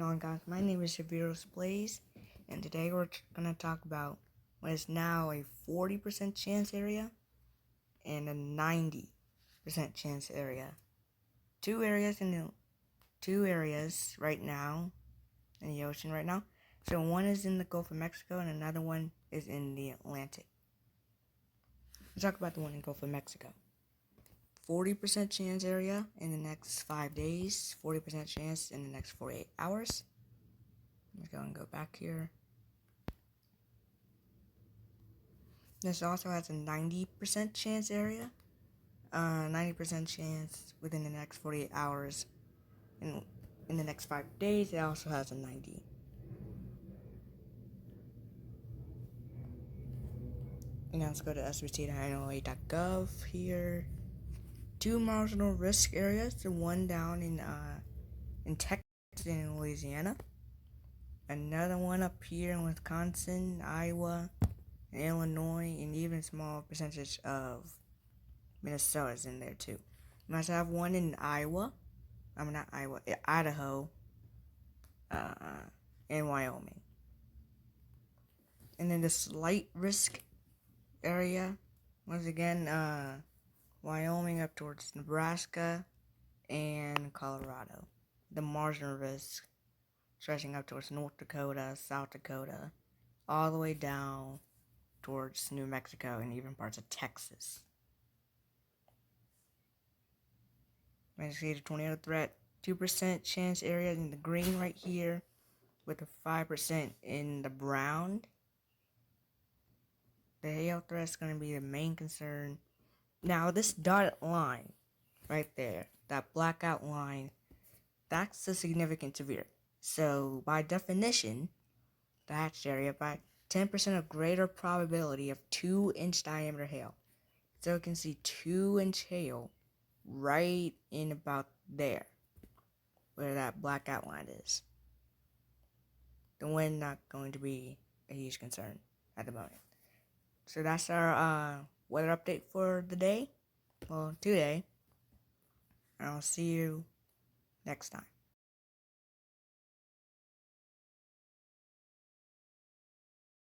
on, guys, my name is Severeless, and today we're going to talk about what is now a 40% chance area and a 90% chance area. Two areas right now in the ocean right now. So one is in the Gulf of Mexico and another one is in the Atlantic. Let's talk about the one in the Gulf of Mexico. 40% chance area in the next 5 days, 40% chance in the next 48 hours. Let's go back here. This also has a 90% chance area. 90% chance within the next 48 hours. In the next 5 days, it also has a 90. And now let's go to svc.nla.gov here. Two marginal risk areas. The one down in Texas and Louisiana. Another one up here in Wisconsin, Iowa, and Illinois, and even a small percentage of Minnesota's in there too. We also have one in Idaho, and Wyoming. And then the slight risk area, once again, Wyoming up towards Nebraska and Colorado. The marginal risk stretching up towards North Dakota, South Dakota, all the way down towards New Mexico and even parts of Texas. You see the tornado threat, 2% chance area in the green right here, with a 5% in the brown. The hail threat is going to be the main concern. Now this dotted line right there, that blackout line, that's the significant severe. So by definition, the hatched area by 10% of greater probability of 2-inch diameter hail. So you can see 2-inch hail right in about there, where that black outline is. The wind not going to be a huge concern at the moment. So that's our weather update for the day. Well, today. And I'll see you next time.